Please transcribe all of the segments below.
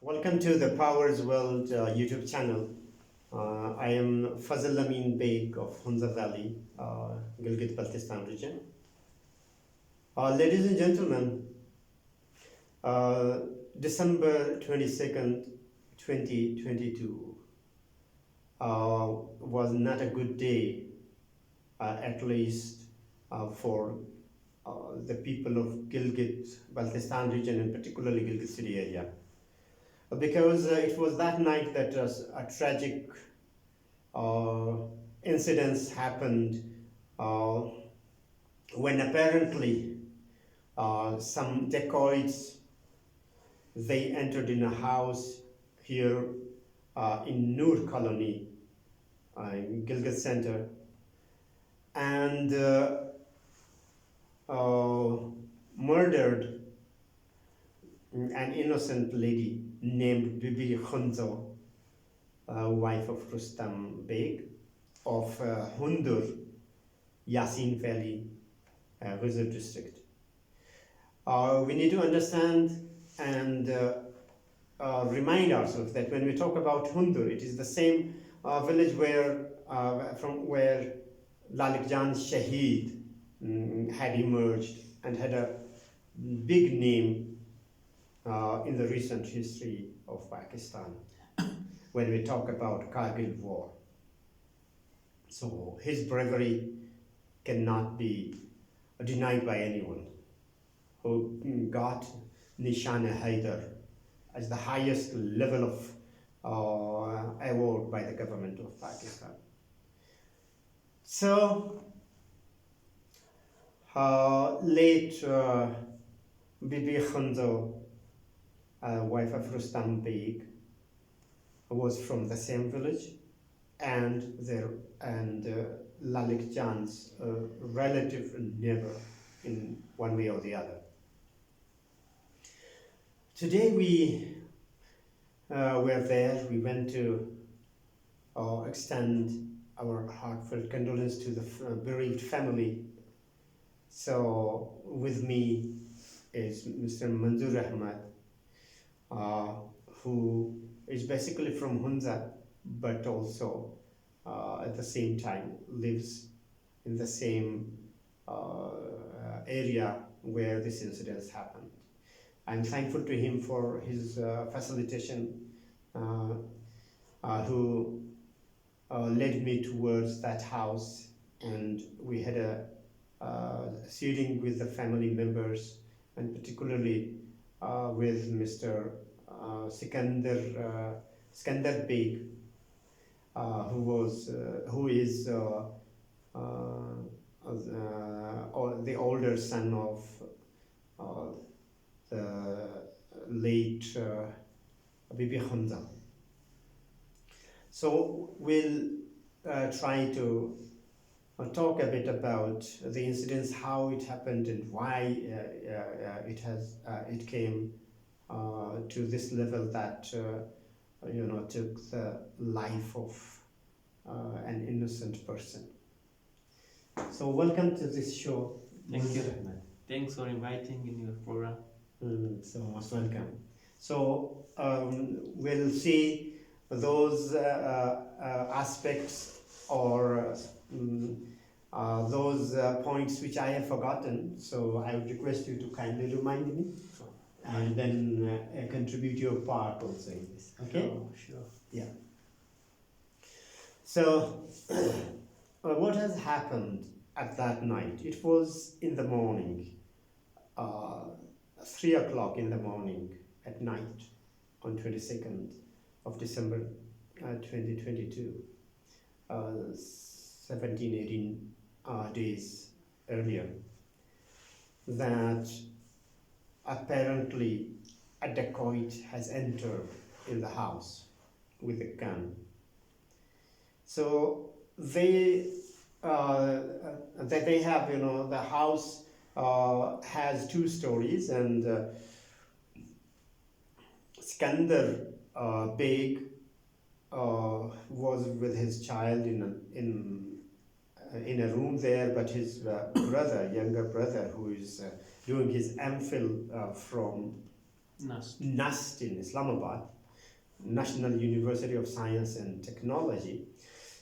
Welcome to the Powers World YouTube channel. I am Fazil Amin Baig of Khunza Valley, Gilgit-Baltistan region. Ladies and gentlemen, December 22nd, 2022 was not a good day, at least for the people of Gilgit-Baltistan region and particularly Gilgit city area. Because it was that night that a tragic incidents happened when apparently some dacoits, they entered in a house here in Noor Colony in Gilgit Center, and murdered an innocent lady named Bibi Khunza, wife of Rustam Baig of Hundur, Yasin Valley, Ghizer district. We need to understand and remind ourselves that when we talk about Hundur, it is the same village from where Lalik Jan Shaheed had emerged and had a big name in the recent history of Pakistan when we talk about Kargil war. So his bravery cannot be denied by anyone, who got Nishan-e-Haider as the highest level of award by the government of Pakistan. So late Bibi Khunza, wife of Rustam Baig, was from the same village, and Lalik Jan's relative and neighbor in one way or the other. Today we were there. We went to extend our heartfelt condolence to the bereaved family. So with me is Mr. Manzoor Ahmad, who is basically from Hunza, but also at the same time lives in the same area where this incident happened. I'm thankful to him for his facilitation, who led me towards that house, and we had a sitting with the family members, and particularly with Mr. Sikandar Baig, who is the older son of the late Bibi Khunza. So we'll try to talk a bit about the incidents, how it happened, and why it came to this level that took the life of an innocent person. So welcome to this show. Thank you, Rahman. Thanks for inviting in your program. So most welcome. So we'll see those aspects or those points which I have forgotten. So I would request you to kindly remind me, and then contribute your part also in this. Okay? Sure. Yeah. So what has happened at that night? It was in the morning, 3 o'clock in the morning at night on 22nd of December 2022, 17-18 days earlier, that apparently a dacoit has entered in the house with a gun. So they have, the house has 2 stories, and Sikandar Baig was with his child in a room there, but his younger brother, who is doing his MPhil from Nast in Islamabad, National University of Science and Technology.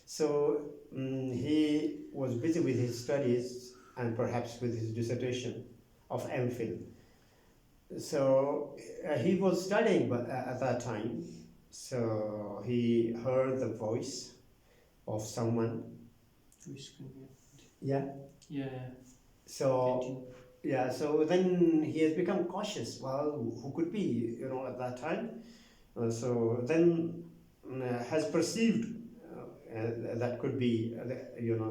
So he was busy with his studies and perhaps with his dissertation of MPhil. So he was studying at that time. So he heard the voice of someone. Yeah. Yeah. So Continue. yeah. So then he has become cautious. Well, who could be? At that time. So then has perceived that could be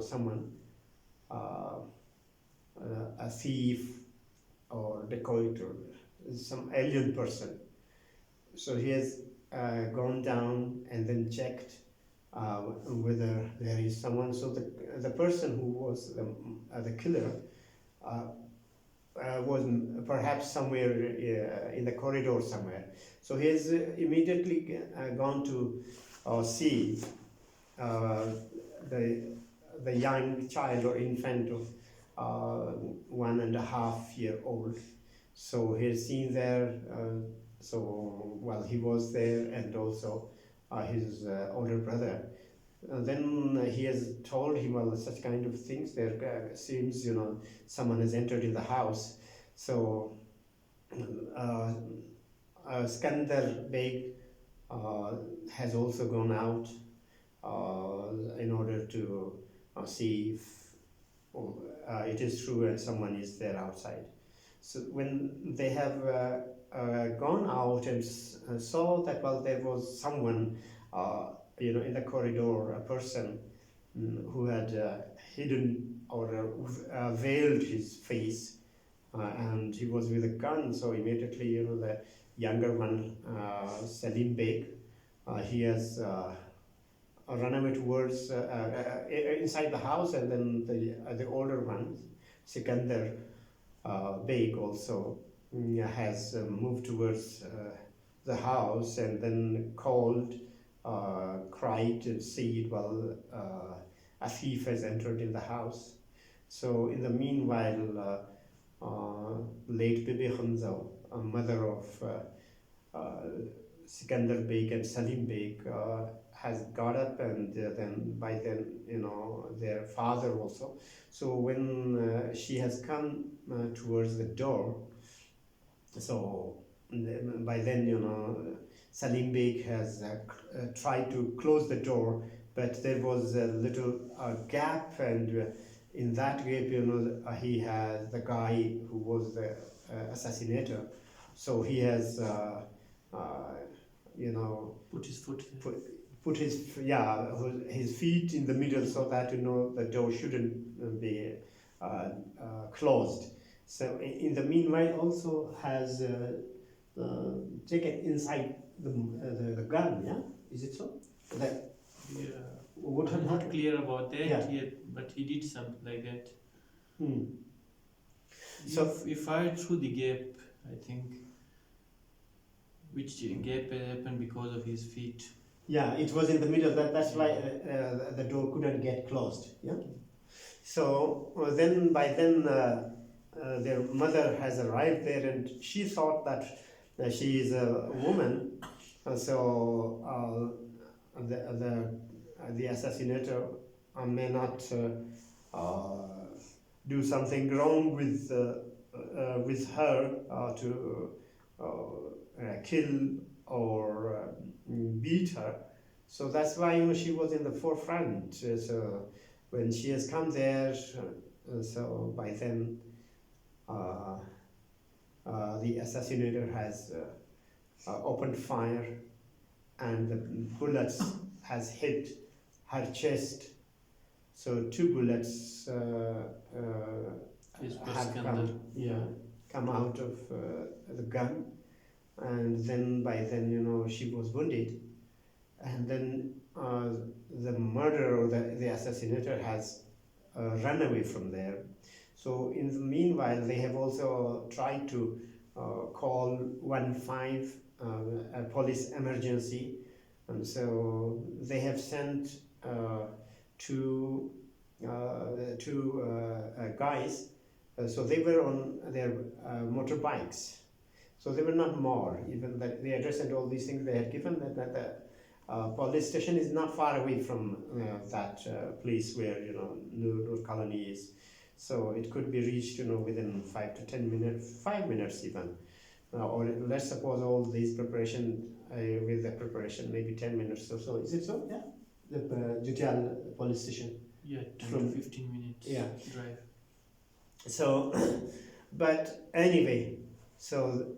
someone, a thief or dacoit or some alien person. So he has gone down and then checked whether there is someone. So the person who was the killer was perhaps somewhere in the corridor somewhere. So he has immediately gone to see the young child or infant of 1.5 year old. So he has seen there. He was there, and also his older brother. And then he has told him, well, such kind of things. There seems, someone has entered in the house. So Skandar Beg has also gone out in order to see if it is true and someone is there outside. So when they have gone out and saw that, well, there was someone in the corridor, a person who had hidden or veiled his face, and he was with a gun. So immediately, the younger one, Salim Beg, he has run away towards inside the house, and then the older one, Sikandar Beg, also has moved towards the house, and then called, cried and said, well, a thief has entered in the house. So in the meanwhile, late Bibi Khunza, mother of Sikandar Beg and Salim Beg, has got up, and then by then, their father also. So when she has come towards the door, so by then, Salim Beg has tried to close the door, but there was a little gap, and in that gap, he has the guy who was the assassinator. So he has, Put his foot. put his feet in the middle, so that the door shouldn't be closed. So in the meanwhile, also has taken inside the gun. Yeah, is it so? That Yeah. what I'm had not happened? clear about that Yeah. yet, but he did something like that. So He fired through the gap, I think. Which gap happened because of his feet. yeah, it was in the middle. That's why the door couldn't get closed. Yeah. So then by then their mother has arrived there, and she thought that she is a woman. The assassinator may not do something wrong with her to kill or beat her. So that's why she was in the forefront. So when she has come there, so by then the assassinator has opened fire, and the bullets has hit her chest. So 2 bullets have come out of the gun, and then by then, she was wounded, and then the murderer or the assassinator has run away from there. So in the meanwhile, they have also tried to call 115, a police emergency, and so they have sent two guys. So they were on their motorbikes. So they were not more. Even the address and all these things they had given, that the police station is not far away from that place where Noor Colony is. So it could be reached within 5 to 10 minutes, 5 minutes even. Or let's suppose all these preparation with the preparation maybe 10 minutes or so. Is it so? Yeah. The Jutial police station. Yeah, 10 From- to 15 minutes Yeah. drive. So, but anyway, so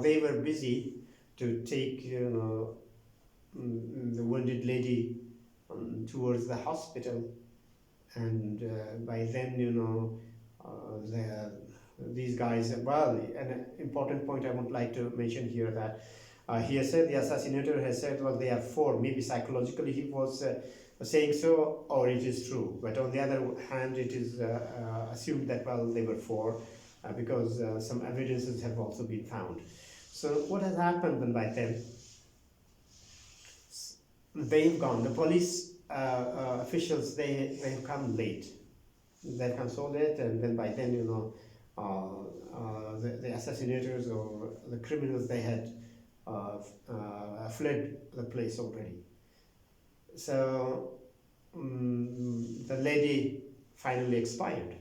they were busy to take the wounded lady towards the hospital, and by then these guys. Well, an important point I would like to mention here, that he has said, the assassinator has said, well, they are four. Maybe psychologically he was saying so, or it is true. But on the other hand, it is assumed that, well, they were four, because some evidences have also been found. So what has happened then by then? They've gone. The police officials, they have come late. They've come so late, and then by then, the assassinators or the criminals, they had fled the place already. So the lady finally expired.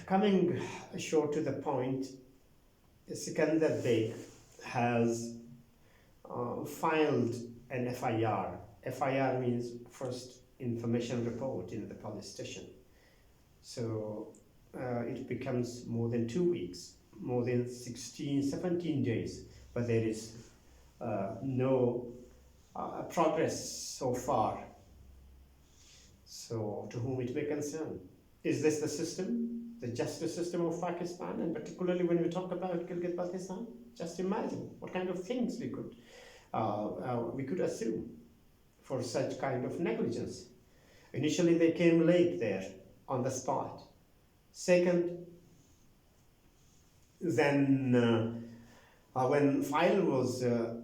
Coming short to the point, Sikandar Baig has filed an FIR. FIR means first information report in the police station. So it becomes more than 2 weeks, more than 16, 17 days, but there is no progress so far. So to whom it may concern. Is this the system, the justice system of Pakistan? And particularly when we talk about Gilgit-Baltistan, just imagine what kind of things we could assume for such kind of negligence. Initially, they came late there on the spot. Second, then when file was the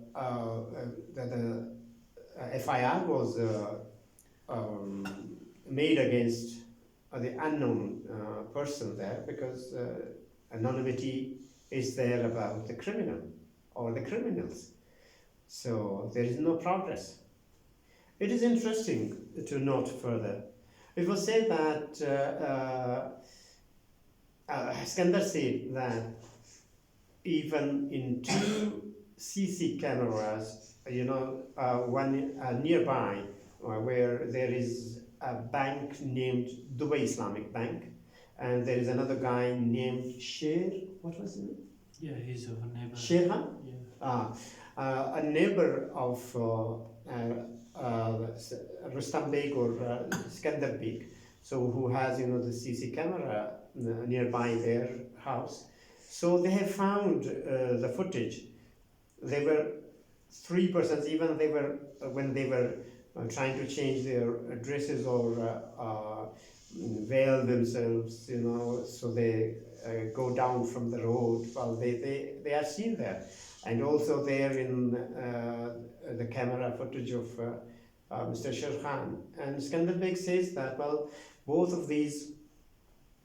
FIR was made against the unknown person there, because anonymity is there about the criminal or the criminals. So there is no progress. It is interesting to note further. It was said that Iskandar said that even in 2 CC cameras, one nearby where there is a bank named Dubai Islamic Bank, and there is another guy named Sher. What was his name? Yeah, he's our neighbor. Sherhan? Yeah. A neighbor of Rustam Baig or Iskandar Baig, so who has the CC camera nearby their house. So they have found the footage. There were 3 persons, even they were when they were trying to change their addresses or veil themselves, so they go down from the road. Well, they are seen there. And also there in the camera footage of Mr. Sherhan. And Iskandar Baig says that, well, both of these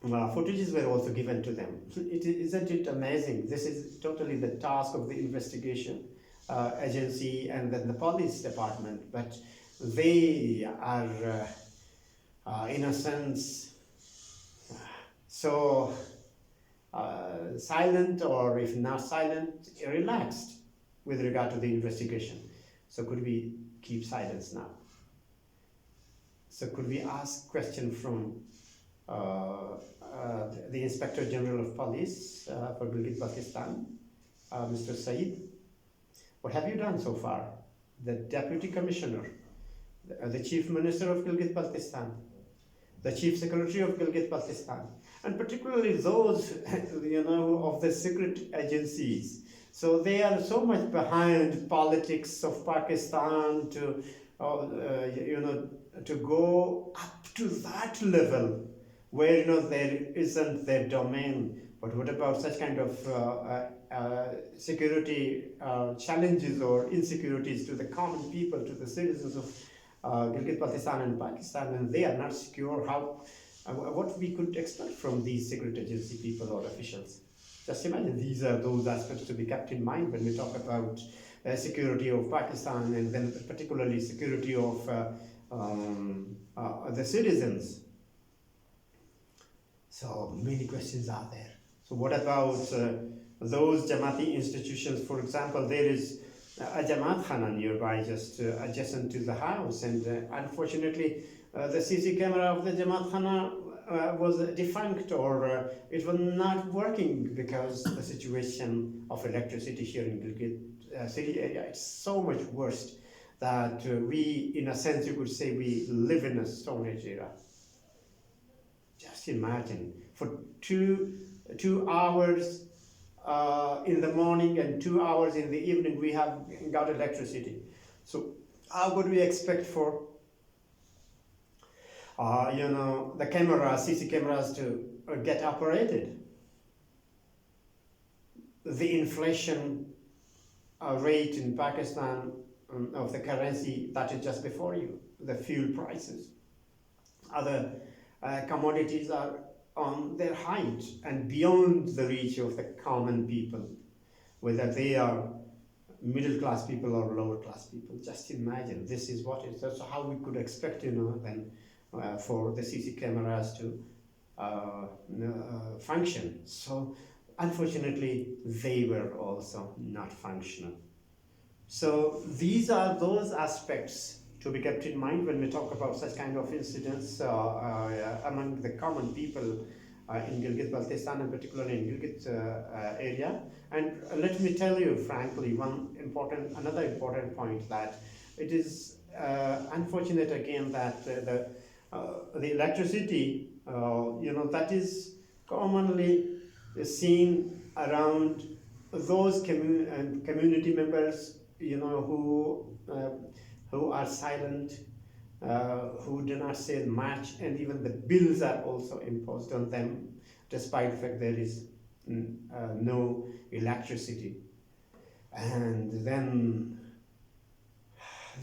footages were also given to them. Isn't it amazing? This is totally the task of the investigation agency and then the police department. But they are, in a sense, so silent, or if not silent, relaxed with regard to the investigation. So could we keep silence now? So could we ask question from the Inspector General of Police for Gilgit-Baltistan, Mr. Saeed? What have you done so far? The Deputy Commissioner, the Chief Minister of Gilgit-Baltistan, the Chief Secretary of Gilgit-Baltistan, and particularly those, of the secret agencies. So they are so much behind politics of Pakistan to, to go up to that level where, there isn't their domain. But what about such kind of security challenges or insecurities to the common people, to the citizens of Gilgit-Baltistan and Pakistan, and they are not secure? How what we could expect from these secret agency people or officials. Just imagine these are those aspects to be kept in mind when we talk about security of Pakistan and then particularly security of the citizens. So many questions are there. So what about those Jamaati institutions? For example, there is a Jamaat Khana nearby, just adjacent to the house, and unfortunately, the CC camera of the Jamaat Khana was defunct or it was not working because the situation of electricity here in Gilgit city area is so much worse that we, in a sense, you could say we live in a Stone Age era. Just imagine for two hours in the morning and 2 hours in the evening we have got electricity. So how could we expect for the cameras, CC cameras to get operated? The inflation rate in Pakistan of the currency that is just before you, the fuel prices, other commodities are on their height and beyond the reach of the common people, whether they are middle class people or lower class people. Just imagine, this is what it is. That's how we could expect, then for the CC cameras to function. So unfortunately, they were also not functional. So these are those aspects to be kept in mind when we talk about such kind of incidents among the common people in Gilgit-Baltistan and particularly in Gilgit area. And let me tell you frankly, another important point, that it is unfortunate again that the electricity, that is commonly seen around those community members, who are silent, who do not say much, and even the bills are also imposed on them, despite the fact there is no electricity. And then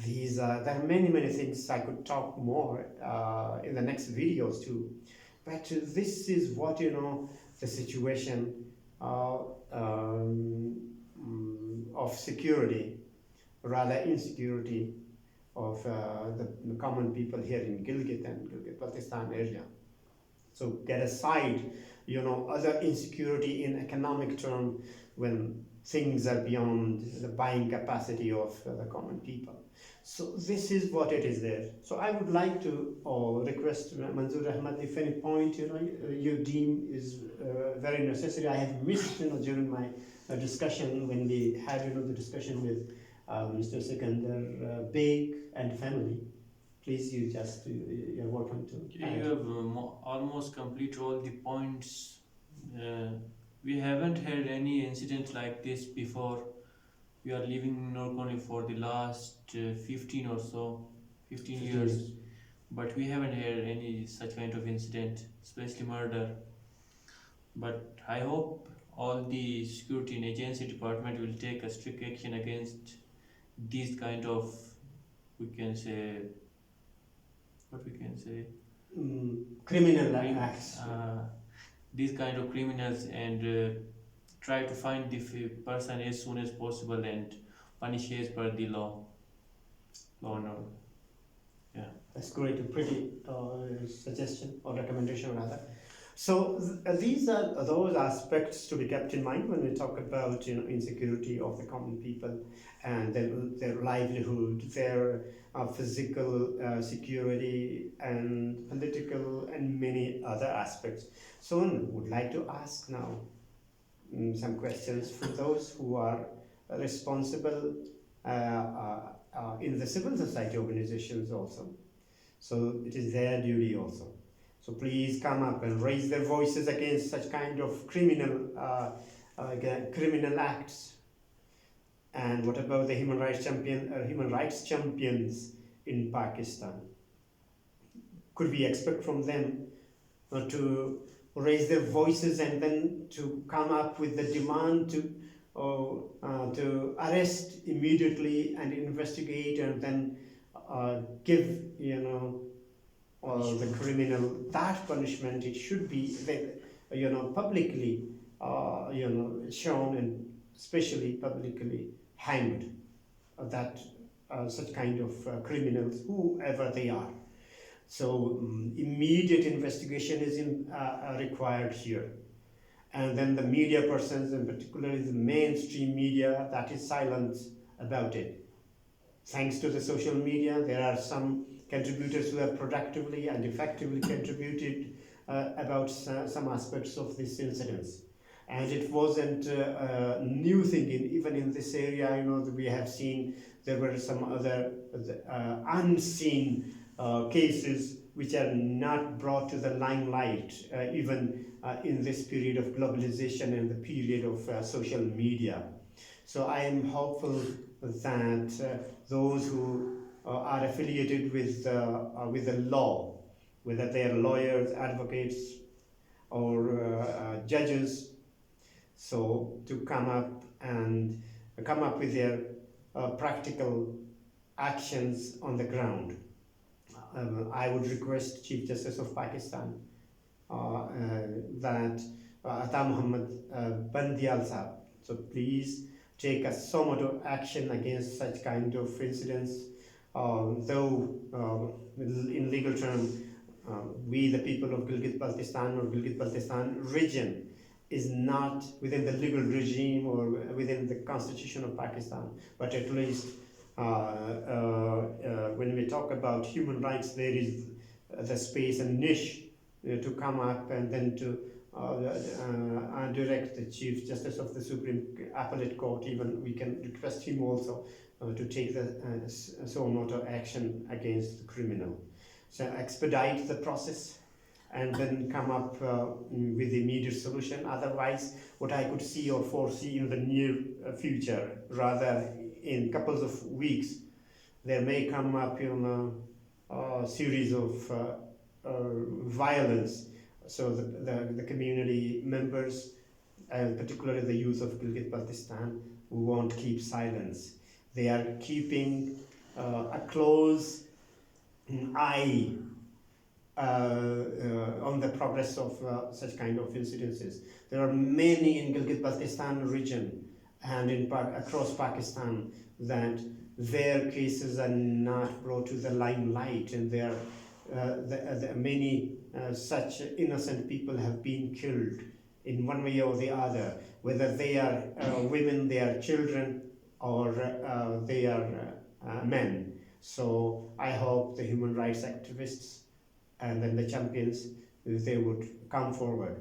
there are many things I could talk more in the next videos too. But this is what, the situation of security, rather insecurity of the common people here in Gilgit and Gilgit-Baltistan area. So get aside, other insecurity in economic term when things are beyond the buying capacity of the common people. So this is what it is there. So I would like to request Manzoor Ahmad, if any point you deem is very necessary. I have missed during my discussion when we had the discussion with Mr. Sikandar Baig and family. Please, you're welcome to. Yeah, you have almost complete all the points. We haven't had any incident like this before. We are living in Noor Colony for the last 15 or so, 15 years, but we haven't had any such kind of incident, especially murder. But I hope all the security and agency department will take a strict action against these kind of, what we can say, criminal acts. These kind of criminals, and try to find the person as soon as possible and punish as per the law. Law and order. Yeah. That's great, a pretty suggestion or recommendation rather. So these are those aspects to be kept in mind when we talk about insecurity of the common people and their livelihood, their physical security and political and many other aspects. So I would like to ask now some questions for those who are responsible in the civil society organizations also. So it is their duty also. So please come up and raise their voices against such kind of criminal acts. And what about the human rights champions in Pakistan? Could we expect from them to raise their voices and then to come up with the demand to arrest immediately and investigate and then give the criminal, that punishment, it should be, publicly, shown, and especially publicly hanged. That such kind of criminals, whoever they are. So immediate investigation is required here. And then the media persons, and particularly the mainstream media, that is silent about it. Thanks to the social media, there are some contributors who have productively and effectively contributed about some aspects of this incidence. And it wasn't a new thing, even in this area, we have seen there were some other unseen cases which are not brought to the limelight, even in this period of globalization and the period of social media. So I am hopeful that those who are affiliated with the law, whether they are lawyers, advocates, or judges, so to come up with their practical actions on the ground. I would request Chief Justice of Pakistan that Ata Muhammad Bandial Sahab, so please take a somewhat action against such kind of incidents. Though in legal terms, we the people of Gilgit-Baltistan or Gilgit-Baltistan region is not within the legal regime or within the constitution of Pakistan, but at least when we talk about human rights, there is the space and niche to come up, and then to direct the Chief Justice of the Supreme Appellate Court. Even we can request him also to take the suo motu action against the criminal. So expedite the process and then come up with immediate solution. Otherwise, what I could see or foresee in the near future, rather in couples of weeks, there may come up a series of violence. So the community members, and particularly the youth of Gilgit-Baltistan, won't keep silence. They are keeping a close eye on the progress of such kind of incidences. There are many in Gilgit-Baltistan region and across Pakistan that their cases are not brought to the limelight, and there many such innocent people have been killed in one way or the other, whether they are women, they are children, or they are men. So I hope the human rights activists and then the champions, they would come forward.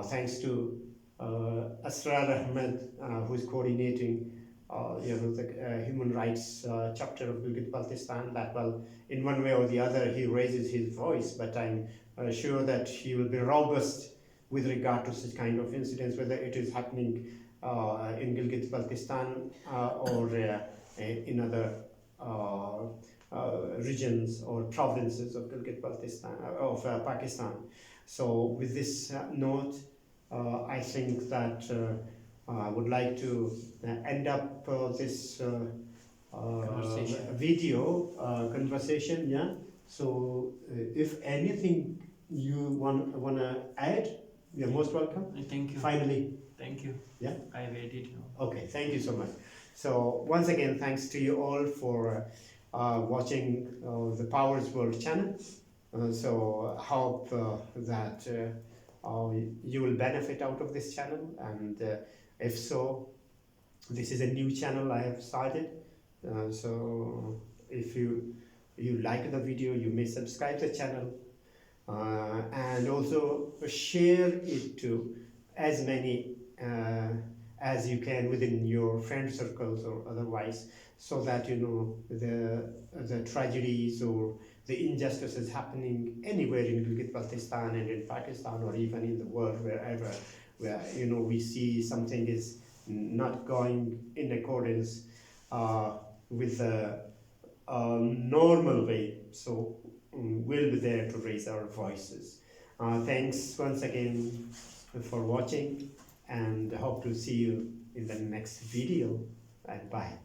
Thanks to Asrar Ahmed, who is coordinating the human rights chapter of Gilgit-Baltistan, that, well, in one way or the other he raises his voice, but I'm sure that he will be robust with regard to such kind of incidents, whether it is happening in Gilgit-Baltistan or in other regions or provinces of Gilgit-Baltistan, of Pakistan. So with this note, I think that I would like to end up this video conversation. Yeah. So if anything you want to add, you're most welcome. Thank you. Finally. Thank you. Yeah. I waited. Okay. Thank you so much. So once again, thanks to you all for watching the Powers World channel. So I hope that you will benefit out of this channel, and if so, this is a new channel I have started. So if you like the video, you may subscribe the channel and also share it to as many as you can within your friend circles or otherwise, so that the tragedies or the injustices happening anywhere in Gilgit-Baltistan and in Pakistan, or even in the world, wherever where we see something is not going in accordance with the normal way, so we'll be there to raise our voices. Thanks once again for watching, and hope to see you in the next video, and bye.